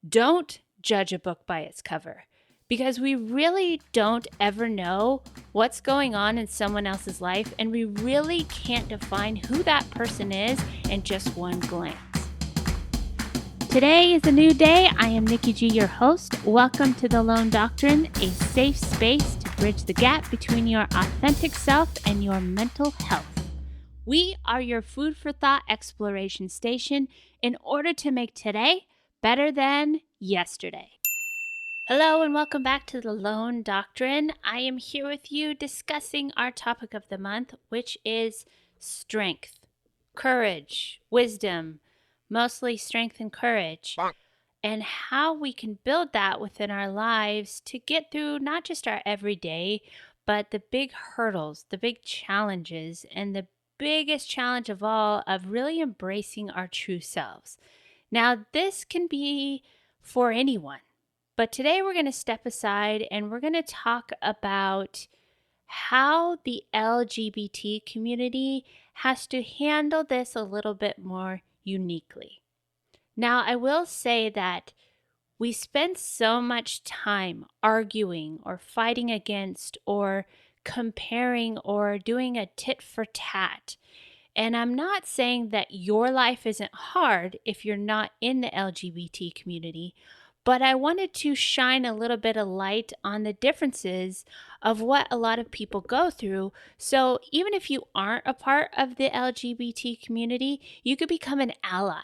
Don't judge a book by its cover, because we really don't ever know what's going on in someone else's life, and we really can't define who that person is in just one glance. Today is a new day. I am Nikki G, your host. Welcome to the Lone Doctrine, a safe space to bridge the gap between your authentic self and your mental health. We are your food for thought exploration station in order to make today better than yesterday. Hello and welcome back to the Lone Doctrine. I am here with you discussing our topic of the month, which is strength, courage, wisdom, mostly strength and courage, and how we can build that within our lives to get through not just our everyday, but the big hurdles, the big challenges, and the biggest challenge of all of really embracing our true selves. Now, this can be for anyone, but today we're going to step aside and we're going to talk about how the LGBT community has to handle this a little bit more uniquely. Now, I will say that we spend so much time arguing or fighting against or comparing or doing a tit for tat. And I'm not saying that your life isn't hard if you're not in the LGBT community, but I wanted to shine a little bit of light on the differences of what a lot of people go through. So even if you aren't a part of the LGBT community, you could become an ally,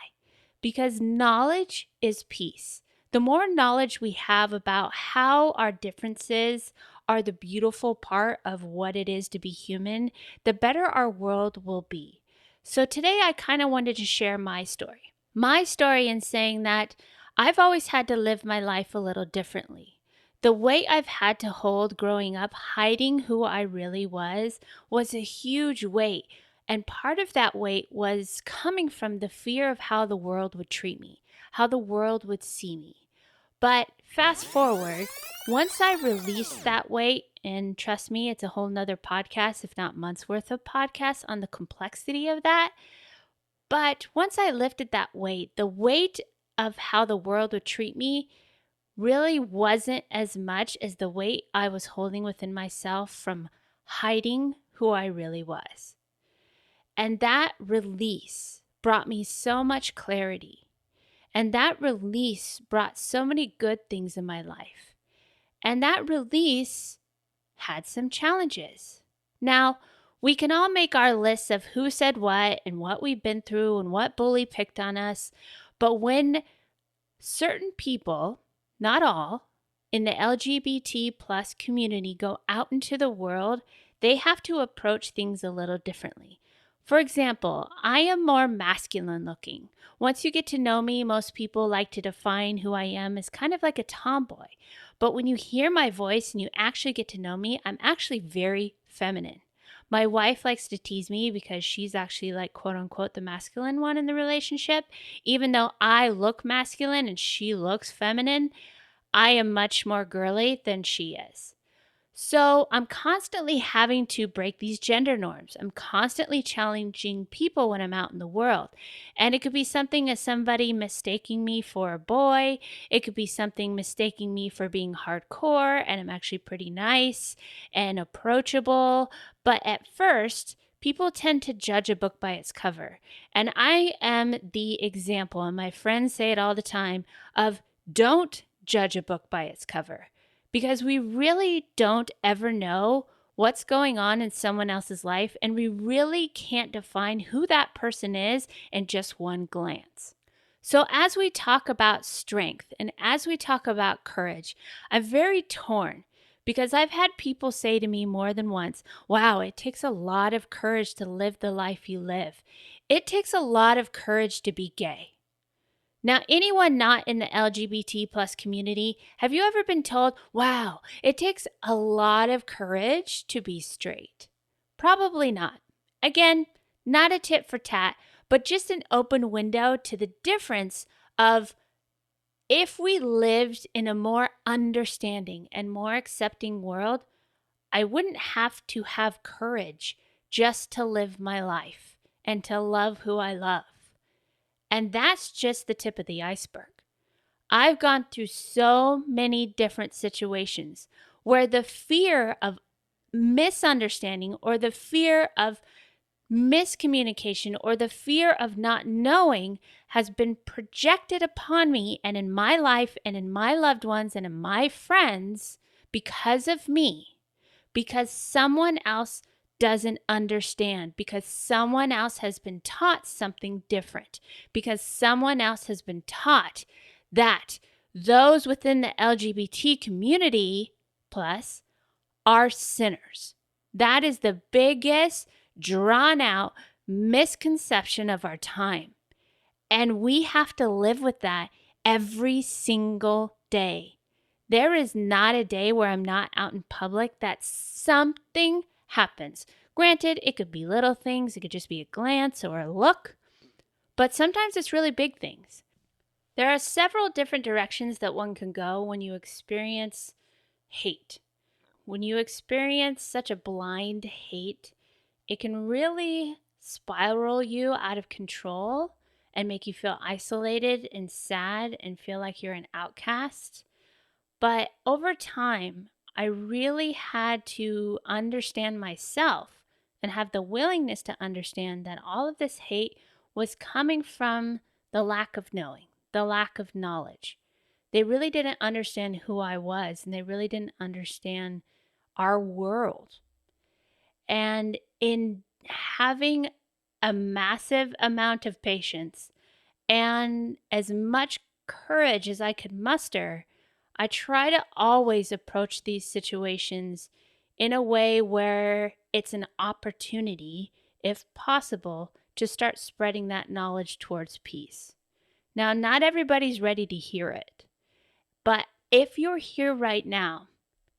because knowledge is peace. The more knowledge we have about how our differences are the beautiful part of what it is to be human, the better our world will be. So today I kind of wanted to share my story. My story in saying that I've always had to live my life a little differently. The weight I've had to hold growing up, hiding who I really was a huge weight. And part of that weight was coming from the fear of how the world would treat me, how the world would see me. But fast forward, once I released that weight, and trust me, it's a whole nother podcast, if not months worth of podcasts on the complexity of that. But once I lifted that weight, the weight of how the world would treat me really wasn't as much as the weight I was holding within myself from hiding who I really was. And that release brought me so much clarity. And that release brought so many good things in my life. And that release had some challenges. Now, we can all make our lists of who said what and what we've been through and what bully picked on us. But when certain people, not all, in the LGBT plus community go out into the world, they have to approach things a little differently. For example, I am more masculine looking. Once you get to know me, most people like to define who I am as kind of like a tomboy. But when you hear my voice and you actually get to know me, I'm actually very feminine. My wife likes to tease me because she's actually like quote unquote the masculine one in the relationship. Even though I look masculine and she looks feminine, I am much more girly than she is. So I'm constantly having to break these gender norms. I'm constantly challenging people when I'm out in the world. And it could be something as somebody mistaking me for a boy. It could be something mistaking me for being hardcore, and I'm actually pretty nice and approachable. But at first, people tend to judge a book by its cover. And I am the example, and my friends say it all the time, of don't judge a book by its cover. Because we really don't ever know what's going on in someone else's life, and we really can't define who that person is in just one glance. So as we talk about strength and as we talk about courage, I'm very torn, because I've had people say to me more than once, wow, it takes a lot of courage to live the life you live. It takes a lot of courage to be gay. Now, anyone not in the LGBT plus community, have you ever been told, wow, it takes a lot of courage to be straight? Probably not. Again, not a tit for tat, but just an open window to the difference of if we lived in a more understanding and more accepting world, I wouldn't have to have courage just to live my life and to love who I love. And that's just the tip of the iceberg. I've gone through so many different situations where the fear of misunderstanding or the fear of miscommunication or the fear of not knowing has been projected upon me and in my life and in my loved ones and in my friends because of me, because someone else doesn't understand, because someone else has been taught something different, because someone else has been taught that those within the LGBT community plus are sinners. That is the biggest drawn out misconception of our time. And we have to live with that every single day. There is not a day where I'm not out in public that something happens. Granted, it could be little things, it could just be a glance or a look, but sometimes it's really big things. There are several different directions that one can go when you experience hate. When you experience such a blind hate, it can really spiral you out of control and make you feel isolated and sad and feel like you're an outcast. But over time, I really had to understand myself and have the willingness to understand that all of this hate was coming from the lack of knowing, the lack of knowledge. They really didn't understand who I was, and they really didn't understand our world. And in having a massive amount of patience and as much courage as I could muster, I try to always approach these situations in a way where it's an opportunity, if possible, to start spreading that knowledge towards peace. Now, not everybody's ready to hear it, but if you're here right now,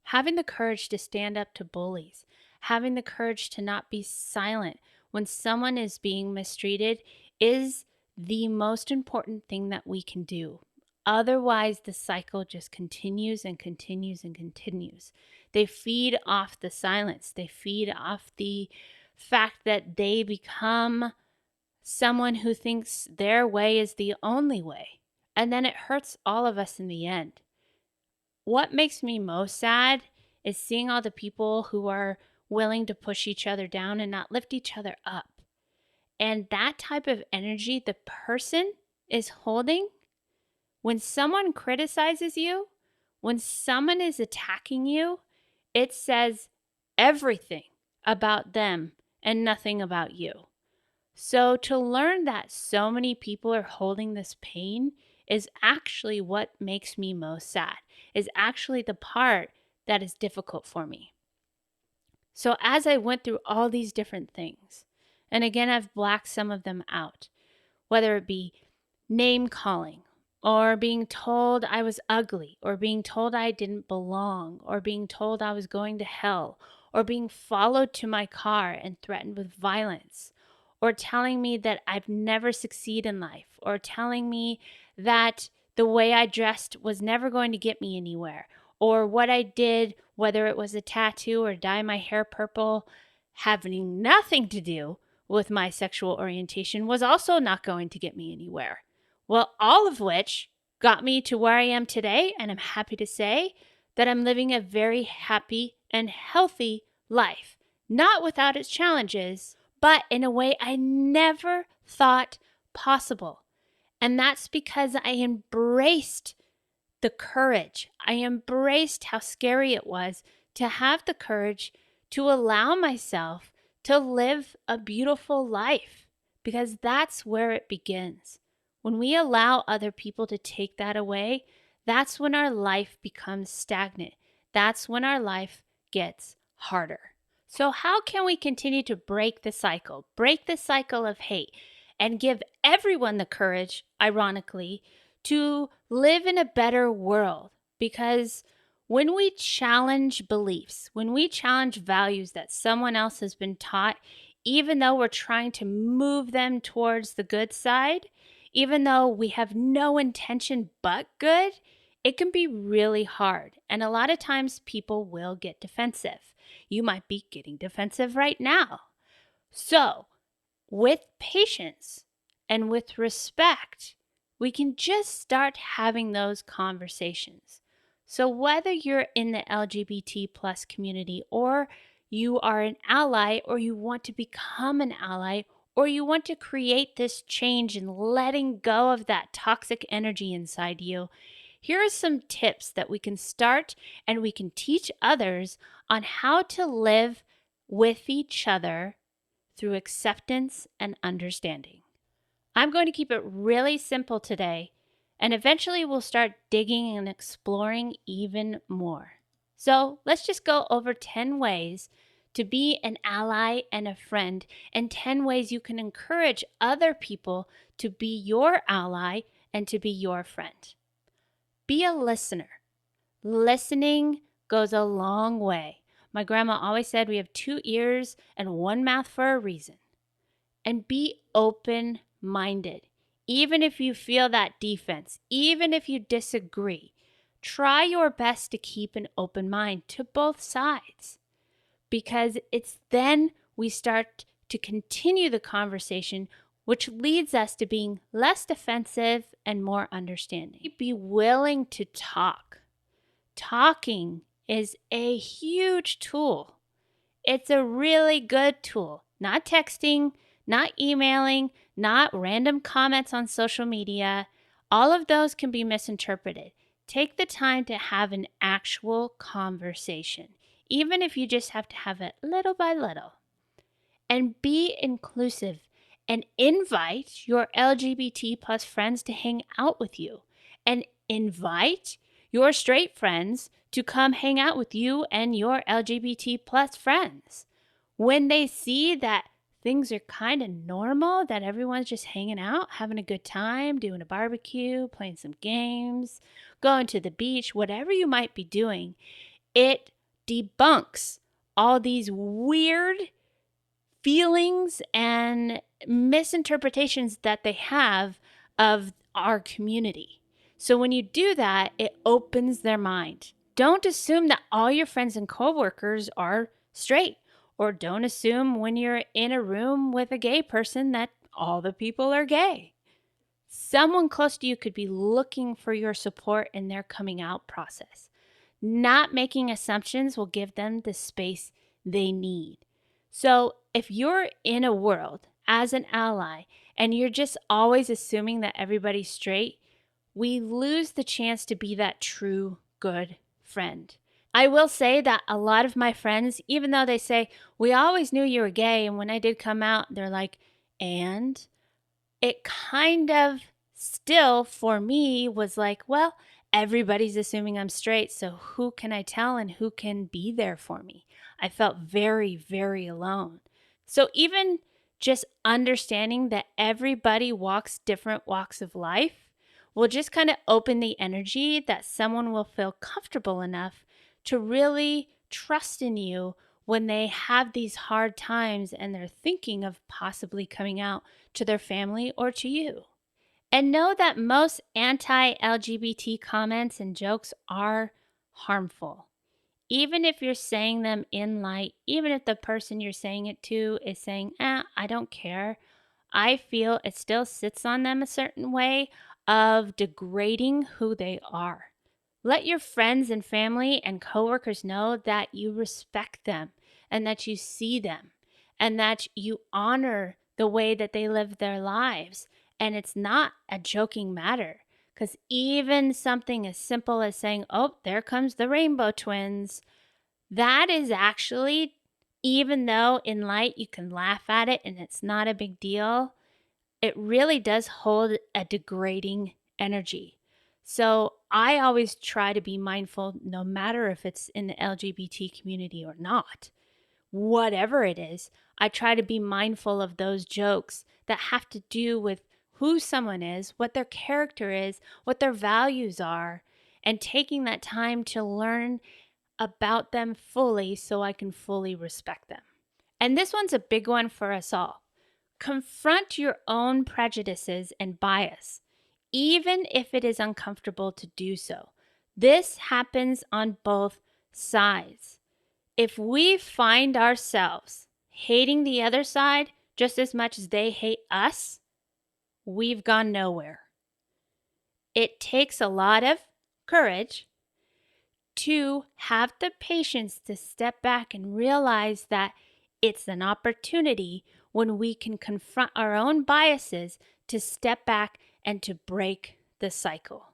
having the courage to stand up to bullies, having the courage to not be silent when someone is being mistreated is the most important thing that we can do. Otherwise, the cycle just continues and continues and continues. They feed off the silence. They feed off the fact that they become someone who thinks their way is the only way. And then it hurts all of us in the end. What makes me most sad is seeing all the people who are willing to push each other down and not lift each other up. And that type of energy the person is holding when someone criticizes you, when someone is attacking you, it says everything about them and nothing about you. So to learn that so many people are holding this pain is actually what makes me most sad, is actually the part that is difficult for me. So as I went through all these different things, and again, I've blacked some of them out, whether it be name calling, or being told I was ugly, or being told I didn't belong, or being told I was going to hell, or being followed to my car and threatened with violence, or telling me that I'd never succeed in life, or telling me that the way I dressed was never going to get me anywhere, or what I did, whether it was a tattoo or dye my hair purple, having nothing to do with my sexual orientation, was also not going to get me anywhere. Well, all of which got me to where I am today, and I'm happy to say that I'm living a very happy and healthy life, not without its challenges, but in a way I never thought possible. And that's because I embraced the courage. I embraced how scary it was to have the courage to allow myself to live a beautiful life, because that's where it begins. When we allow other people to take that away, that's when our life becomes stagnant. That's when our life gets harder. So how can we continue to break the cycle of hate, and give everyone the courage, ironically, to live in a better world? Because when we challenge beliefs, when we challenge values that someone else has been taught, even though we're trying to move them towards the good side, even though we have no intention but good, it can be really hard. And a lot of times people will get defensive. You might be getting defensive right now. So, with patience and with respect, we can just start having those conversations. So whether you're in the LGBT plus community, or you are an ally, or you want to become an ally, or you want to create this change and letting go of that toxic energy inside you, here are some tips that we can start and we can teach others on how to live with each other through acceptance and understanding. I'm going to keep it really simple today, and eventually we'll start digging and exploring even more. So let's just go over 10 ways to be an ally and a friend, and 10 ways you can encourage other people to be your ally and to be your friend. Be a listener. Listening goes a long way. My grandma always said we have 2 ears and 1 mouth for a reason. And be open-minded. Even if you feel that defense, even if you disagree, try your best to keep an open mind to both sides, because it's then we start to continue the conversation, which leads us to being less defensive and more understanding. Be willing to talk. Talking is a huge tool. It's a really good tool. Not texting, not emailing, not random comments on social media. All of those can be misinterpreted. Take the time to have an actual conversation, even if you just have to have it little by little. And be inclusive and invite your LGBT plus friends to hang out with you. And invite your straight friends to come hang out with you and your LGBT plus friends. When they see that things are kind of normal, that everyone's just hanging out, having a good time, doing a barbecue, playing some games, going to the beach, whatever you might be doing, it debunks all these weird feelings and misinterpretations that they have of our community. So when you do that, it opens their mind. Don't assume that all your friends and coworkers are straight, or don't assume when you're in a room with a gay person that all the people are gay. Someone close to you could be looking for your support in their coming out process. Not making assumptions will give them the space they need. So if you're in a world as an ally and you're just always assuming that everybody's straight, we lose the chance to be that true good friend. I will say that a lot of my friends, even though they say, we always knew you were gay, and when I did come out, they're like, and it kind of still for me was like, well, everybody's assuming I'm straight, so who can I tell and who can be there for me? I felt very, very alone. So even just understanding that everybody walks different walks of life will just kind of open the energy that someone will feel comfortable enough to really trust in you when they have these hard times and they're thinking of possibly coming out to their family or to you. And know that most anti-LGBT comments and jokes are harmful. Even if you're saying them in light, even if the person you're saying it to is saying, I don't care, I feel it still sits on them a certain way of degrading who they are. Let your friends and family and coworkers know that you respect them and that you see them and that you honor the way that they live their lives. And it's not a joking matter, because even something as simple as saying, oh, there comes the rainbow twins, that is actually, even though in light you can laugh at it and it's not a big deal, it really does hold a degrading energy. So I always try to be mindful, no matter if it's in the LGBT community or not, whatever it is, I try to be mindful of those jokes that have to do with who someone is, what their character is, what their values are, and taking that time to learn about them fully so I can fully respect them. And this one's a big one for us all. Confront your own prejudices and bias, even if it is uncomfortable to do so. This happens on both sides. If we find ourselves hating the other side just as much as they hate us, we've gone nowhere. It takes a lot of courage to have the patience to step back and realize that it's an opportunity when we can confront our own biases to step back and to break the cycle.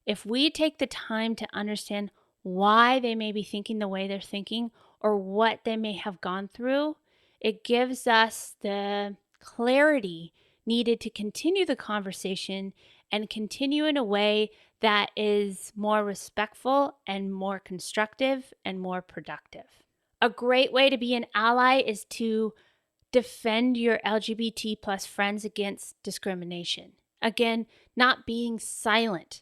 If we take the time to understand why they may be thinking the way they're thinking or what they may have gone through, it gives us the clarity needed to continue the conversation and continue in a way that is more respectful and more constructive and more productive. A great way to be an ally is to defend your LGBT plus friends against discrimination. Again, not being silent,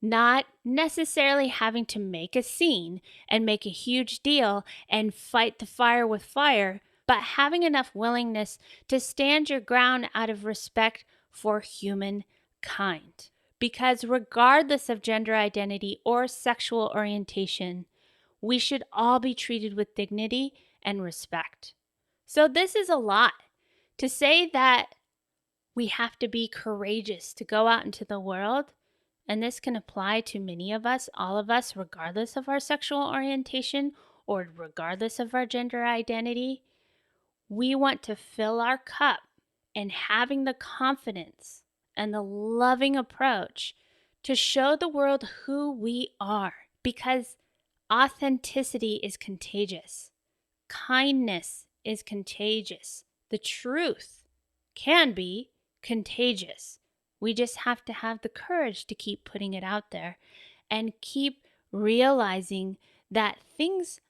not necessarily having to make a scene and make a huge deal and fight the fire with fire, but having enough willingness to stand your ground out of respect for humankind. Because regardless of gender identity or sexual orientation, we should all be treated with dignity and respect. So this is a lot. To say that we have to be courageous to go out into the world, and this can apply to many of us, all of us, regardless of our sexual orientation or regardless of our gender identity. We want to fill our cup and having the confidence and the loving approach to show the world who we are, because authenticity is contagious. Kindness is contagious. The truth can be contagious. We just have to have the courage to keep putting it out there and keep realizing that things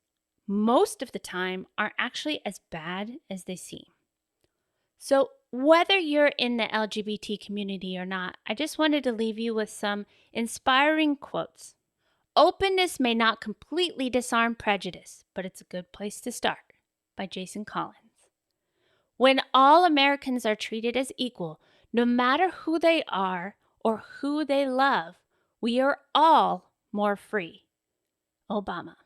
most of the time are actually as bad as they seem. So whether you're in the LGBT community or not, I just wanted to leave you with some inspiring quotes. Openness may not completely disarm prejudice, but it's a good place to start, by Jason Collins. When all Americans are treated as equal, no matter who they are or who they love, we are all more free. Obama.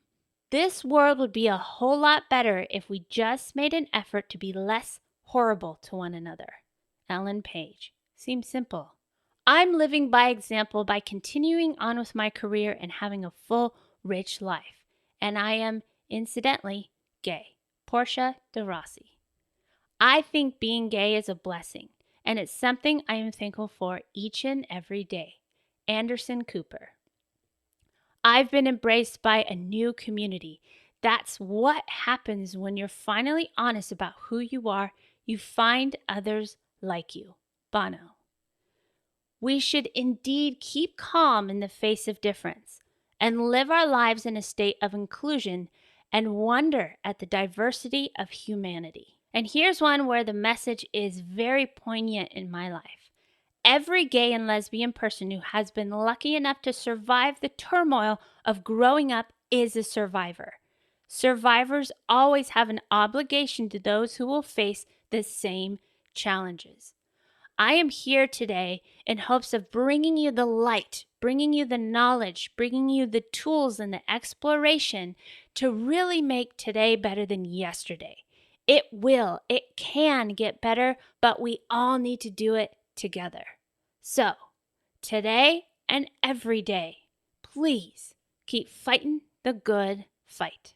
This world would be a whole lot better if we just made an effort to be less horrible to one another. Ellen Page. Seems simple. I'm living by example by continuing on with my career and having a full, rich life. And I am, incidentally, gay. Portia de Rossi. I think being gay is a blessing, and it's something I am thankful for each and every day. Anderson Cooper. I've been embraced by a new community. That's what happens when you're finally honest about who you are. You find others like you. Bono. We should indeed keep calm in the face of difference and live our lives in a state of inclusion and wonder at the diversity of humanity. And here's one where the message is very poignant in my life. Every gay and lesbian person who has been lucky enough to survive the turmoil of growing up is a survivor. Survivors always have an obligation to those who will face the same challenges. I am here today in hopes of bringing you the light, bringing you the knowledge, bringing you the tools and the exploration to really make today better than yesterday. It can get better, but we all need to do it together. So, today and every day, please keep fighting the good fight.